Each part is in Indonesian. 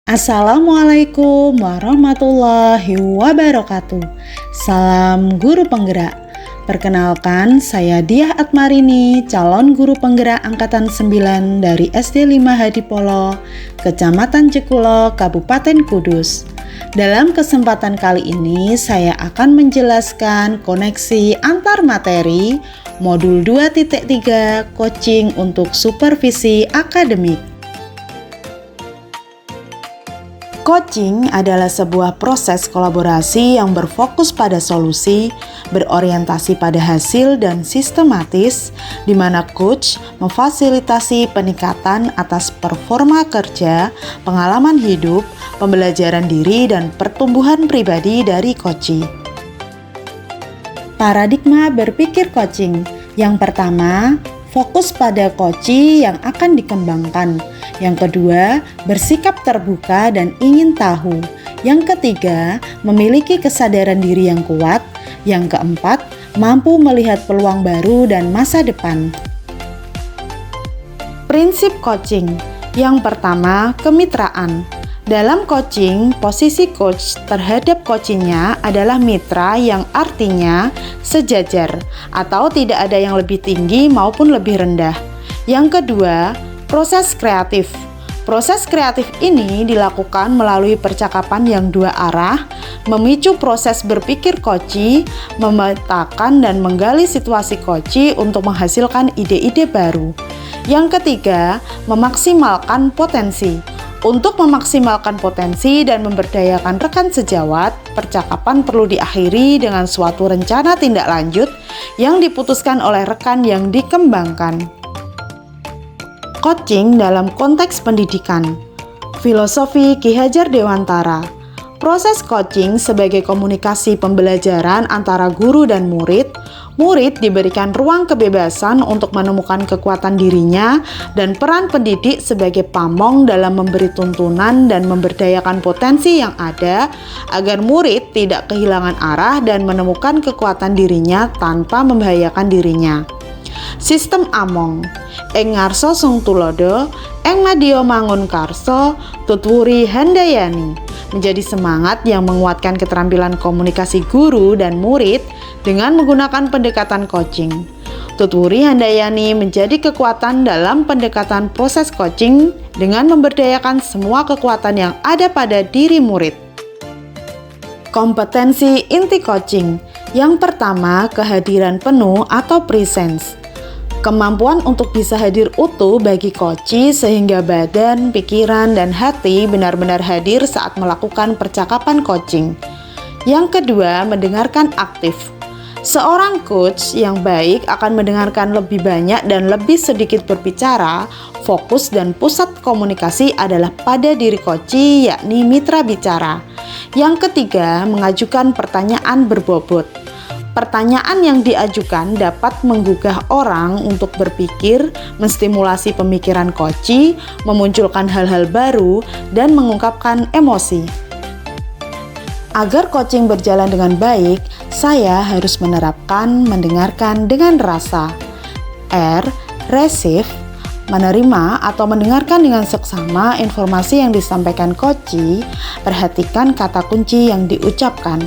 Assalamualaikum warahmatullahi wabarakatuh. Salam guru penggerak. Perkenalkan, saya Diah Atmarini, calon guru penggerak angkatan 9 dari SD 5 Hadipolo, Kecamatan Jekulo, Kabupaten Kudus. Dalam kesempatan kali ini, saya akan menjelaskan koneksi antar materi modul 2.3 coaching untuk supervisi akademik. Coaching adalah sebuah proses kolaborasi yang berfokus pada solusi, berorientasi pada hasil dan sistematis, di mana coach memfasilitasi peningkatan atas performa kerja, pengalaman hidup, pembelajaran diri, dan pertumbuhan pribadi dari coachee. Paradigma berpikir coaching. Yang pertama, fokus pada coachee yang akan dikembangkan. Yang kedua, bersikap terbuka dan ingin tahu. Yang ketiga, memiliki kesadaran diri yang kuat. Yang keempat, mampu melihat peluang baru dan masa depan. Prinsip coaching. Yang pertama, kemitraan. Dalam coaching, posisi coach terhadap coachee-nya adalah mitra, yang artinya sejajar atau tidak ada yang lebih tinggi maupun lebih rendah. Yang kedua, proses kreatif. Proses kreatif ini dilakukan melalui percakapan yang dua arah, memicu proses berpikir coachee, memetakan dan menggali situasi coachee untuk menghasilkan ide-ide baru. Yang ketiga, memaksimalkan potensi. Untuk memaksimalkan potensi dan memberdayakan rekan sejawat, percakapan perlu diakhiri dengan suatu rencana tindak lanjut yang diputuskan oleh rekan yang dikembangkan. Coaching dalam konteks pendidikan. Filosofi Ki Hajar Dewantara. Proses coaching sebagai komunikasi pembelajaran antara guru dan murid. Murid diberikan ruang kebebasan untuk menemukan kekuatan dirinya dan peran pendidik sebagai pamong dalam memberi tuntunan dan memberdayakan potensi yang ada agar murid tidak kehilangan arah dan menemukan kekuatan dirinya tanpa membahayakan dirinya. Sistem Among. Ing ngarsa sung tulodo, ing madya mangun karsa, tutwuri handayani. Menjadi semangat yang menguatkan keterampilan komunikasi guru dan murid dengan menggunakan pendekatan coaching. Tutwuri handayani menjadi kekuatan dalam pendekatan proses coaching dengan memberdayakan semua kekuatan yang ada pada diri murid. Kompetensi inti coaching. Yang pertama, kehadiran penuh atau presence. Kemampuan untuk bisa hadir utuh bagi coachee sehingga badan, pikiran, dan hati benar-benar hadir saat melakukan percakapan coaching. Yang kedua, mendengarkan aktif. Seorang coach yang baik akan mendengarkan lebih banyak dan lebih sedikit berbicara. Fokus dan pusat komunikasi adalah pada diri coachee, yakni mitra bicara. Yang ketiga, mengajukan pertanyaan berbobot. Pertanyaan yang diajukan dapat menggugah orang untuk berpikir, menstimulasi pemikiran coachee, memunculkan hal-hal baru, dan mengungkapkan emosi. Agar coaching berjalan dengan baik, saya harus menerapkan mendengarkan dengan rasa. R. Receive, menerima atau mendengarkan dengan seksama informasi yang disampaikan coachee. Perhatikan kata kunci yang diucapkan.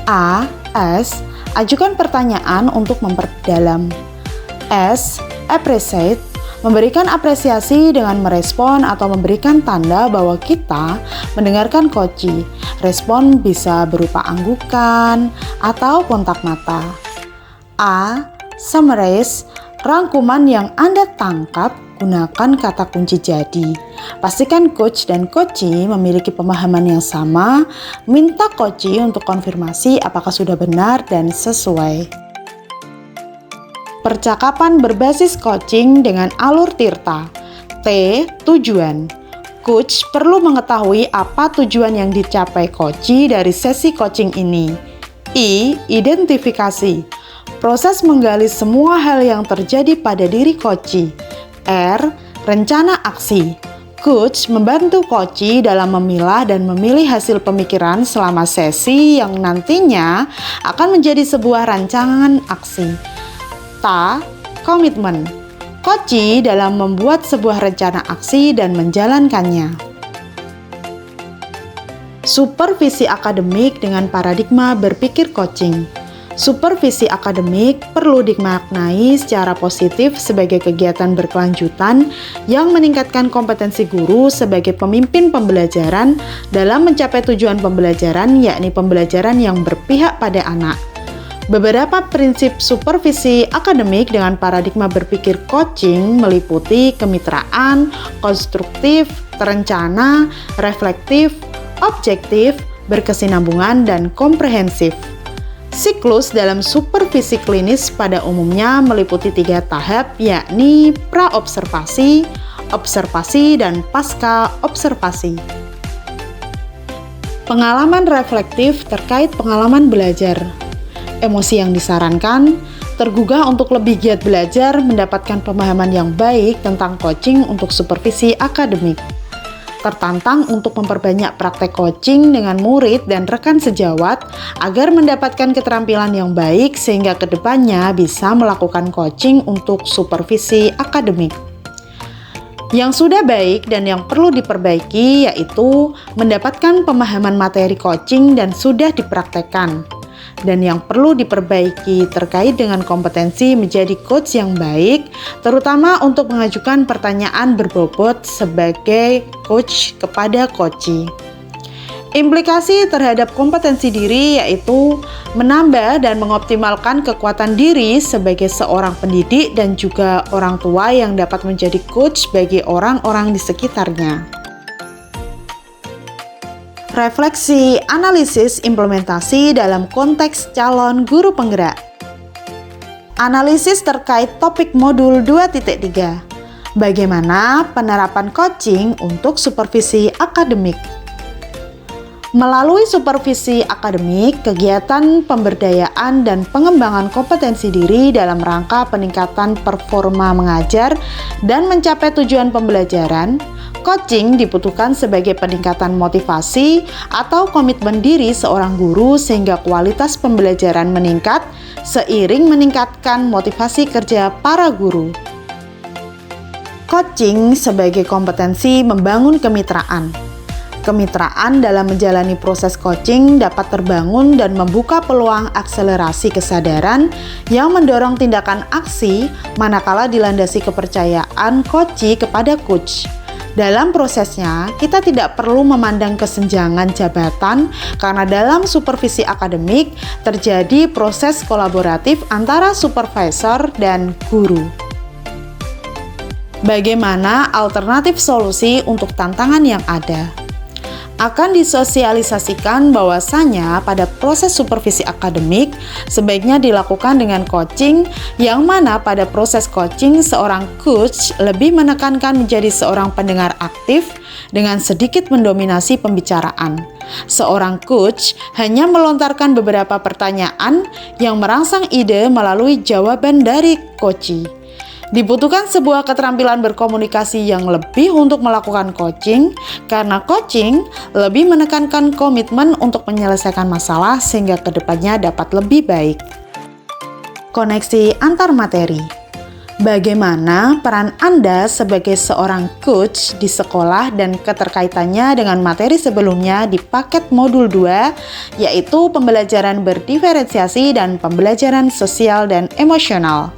A. S. Ajukan pertanyaan untuk memperdalam. S. Appreciate, memberikan apresiasi dengan merespon atau memberikan tanda bahwa kita mendengarkan coachee. Respon bisa berupa anggukan atau kontak mata. A. Summarize, rangkuman yang Anda tangkap, gunakan kata kunci jadi. Pastikan coach dan coachee memiliki pemahaman yang sama. Minta coachee untuk konfirmasi apakah sudah benar dan sesuai. Percakapan berbasis coaching dengan alur tirta. T. Tujuan. Coach perlu mengetahui apa tujuan yang dicapai coachee dari sesi coaching ini. I. Identifikasi. Proses menggali semua hal yang terjadi pada diri coachee. R. Rencana aksi. Coach membantu coachee dalam memilah dan memilih hasil pemikiran selama sesi yang nantinya akan menjadi sebuah rancangan aksi. Ta. Komitmen. Coachee dalam membuat sebuah rencana aksi dan menjalankannya. Supervisi akademik dengan paradigma berpikir coaching. Supervisi akademik perlu dimaknai secara positif sebagai kegiatan berkelanjutan yang meningkatkan kompetensi guru sebagai pemimpin pembelajaran dalam mencapai tujuan pembelajaran, yakni pembelajaran yang berpihak pada anak. Beberapa prinsip supervisi akademik dengan paradigma berpikir coaching meliputi kemitraan, konstruktif, terencana, reflektif, objektif, berkesinambungan, dan komprehensif. Siklus dalam supervisi klinis pada umumnya meliputi 3 tahap, yakni pra-observasi, observasi, dan pasca-observasi. Pengalaman reflektif terkait pengalaman belajar. Emosi yang disarankan, tergugah untuk lebih giat belajar, mendapatkan pemahaman yang baik tentang coaching untuk supervisi akademik. Tertantang untuk memperbanyak praktek coaching dengan murid dan rekan sejawat agar mendapatkan keterampilan yang baik sehingga kedepannya bisa melakukan coaching untuk supervisi akademik. Yang sudah baik dan yang perlu diperbaiki yaitu mendapatkan pemahaman materi coaching dan sudah dipraktekkan. Dan yang perlu diperbaiki terkait dengan kompetensi menjadi coach yang baik, terutama untuk mengajukan pertanyaan berbobot sebagai coach kepada coachee. Implikasi terhadap kompetensi diri yaitu menambah dan mengoptimalkan kekuatan diri sebagai seorang pendidik dan juga orang tua yang dapat menjadi coach bagi orang-orang di sekitarnya. Refleksi, analisis, implementasi dalam konteks calon guru penggerak. Analisis terkait topik modul 2.3. Bagaimana penerapan coaching untuk supervisi akademik? Melalui supervisi akademik, kegiatan pemberdayaan dan pengembangan kompetensi diri dalam rangka peningkatan performa mengajar dan mencapai tujuan pembelajaran, coaching dibutuhkan sebagai peningkatan motivasi atau komitmen diri seorang guru sehingga kualitas pembelajaran meningkat seiring meningkatkan motivasi kerja para guru. Coaching sebagai kompetensi membangun kemitraan. Kemitraan dalam menjalani proses coaching dapat terbangun dan membuka peluang akselerasi kesadaran yang mendorong tindakan aksi manakala dilandasi kepercayaan coachee kepada coach. Dalam prosesnya, kita tidak perlu memandang kesenjangan jabatan karena dalam supervisi akademik terjadi proses kolaboratif antara supervisor dan guru. Bagaimana alternatif solusi untuk tantangan yang ada? Akan disosialisasikan bahwasanya pada proses supervisi akademik sebaiknya dilakukan dengan coaching, yang mana pada proses coaching seorang coach lebih menekankan menjadi seorang pendengar aktif dengan sedikit mendominasi pembicaraan. Seorang coach hanya melontarkan beberapa pertanyaan yang merangsang ide melalui jawaban dari coachee. Dibutuhkan sebuah keterampilan berkomunikasi yang lebih untuk melakukan coaching, karena coaching lebih menekankan komitmen untuk menyelesaikan masalah sehingga kedepannya dapat lebih baik. Koneksi antar materi. Bagaimana peran Anda sebagai seorang coach di sekolah dan keterkaitannya dengan materi sebelumnya di paket modul 2, yaitu pembelajaran berdiferensiasi dan pembelajaran sosial dan emosional.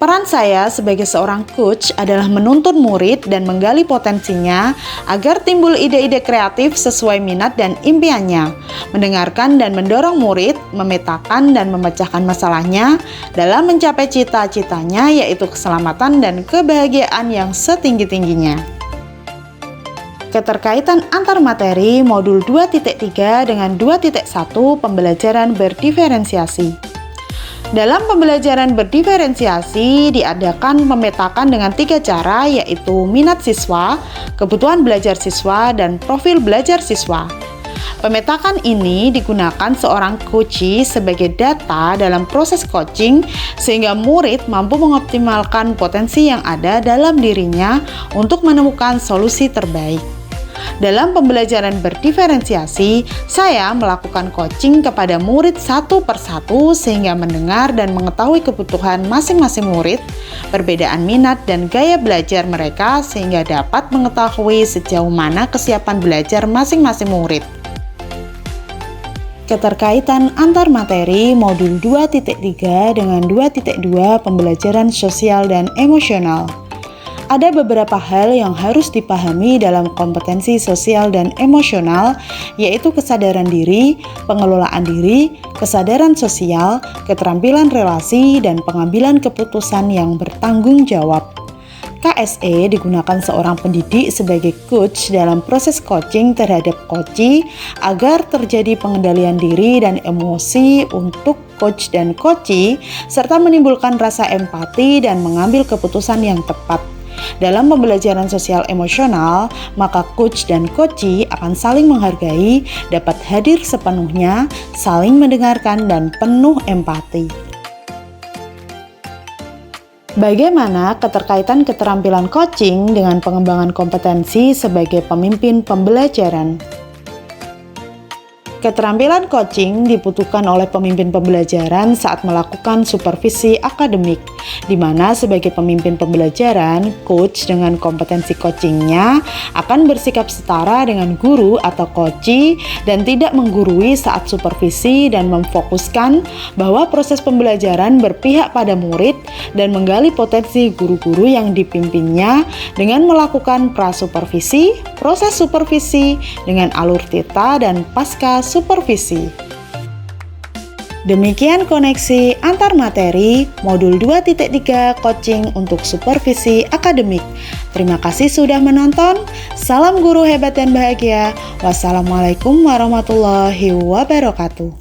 Peran saya sebagai seorang coach adalah menuntun murid dan menggali potensinya agar timbul ide-ide kreatif sesuai minat dan impiannya, mendengarkan dan mendorong murid, memetakan dan memecahkan masalahnya dalam mencapai cita-citanya yaitu keselamatan dan kebahagiaan yang setinggi-tingginya. Keterkaitan antar materi modul 2.3 dengan 2.1 pembelajaran berdiferensiasi. Dalam pembelajaran berdiferensiasi diadakan pemetakan dengan 3 cara, yaitu minat siswa, kebutuhan belajar siswa, dan profil belajar siswa. Pemetakan ini digunakan seorang coachee sebagai data dalam proses coaching sehingga murid mampu mengoptimalkan potensi yang ada dalam dirinya untuk menemukan solusi terbaik. Dalam pembelajaran berdiferensiasi, saya melakukan coaching kepada murid satu persatu sehingga mendengar dan mengetahui kebutuhan masing-masing murid, perbedaan minat dan gaya belajar mereka sehingga dapat mengetahui sejauh mana kesiapan belajar masing-masing murid. Keterkaitan antar materi modul 2.3 dengan 2.2 pembelajaran sosial dan emosional. Ada beberapa hal yang harus dipahami dalam kompetensi sosial dan emosional, yaitu kesadaran diri, pengelolaan diri, kesadaran sosial, keterampilan relasi, dan pengambilan keputusan yang bertanggung jawab. KSE digunakan seorang pendidik sebagai coach dalam proses coaching terhadap coachee agar terjadi pengendalian diri dan emosi untuk coach dan coachee, serta menimbulkan rasa empati dan mengambil keputusan yang tepat. Dalam pembelajaran sosial emosional, maka coach dan coachee akan saling menghargai, dapat hadir sepenuhnya, saling mendengarkan, dan penuh empati. Bagaimana keterkaitan keterampilan coaching dengan pengembangan kompetensi sebagai pemimpin pembelajaran? Keterampilan coaching dibutuhkan oleh pemimpin pembelajaran saat melakukan supervisi akademik, di mana sebagai pemimpin pembelajaran, coach dengan kompetensi coachingnya akan bersikap setara dengan guru atau coachee dan tidak menggurui saat supervisi dan memfokuskan bahwa proses pembelajaran berpihak pada murid dan menggali potensi guru-guru yang dipimpinnya dengan melakukan prasupervisi, proses supervisi dengan alur theta dan pasca supervisi. Demikian koneksi antar materi modul 2.3 coaching untuk supervisi akademik. Terima kasih sudah menonton. Salam guru hebat dan bahagia. Wassalamualaikum warahmatullahi wabarakatuh.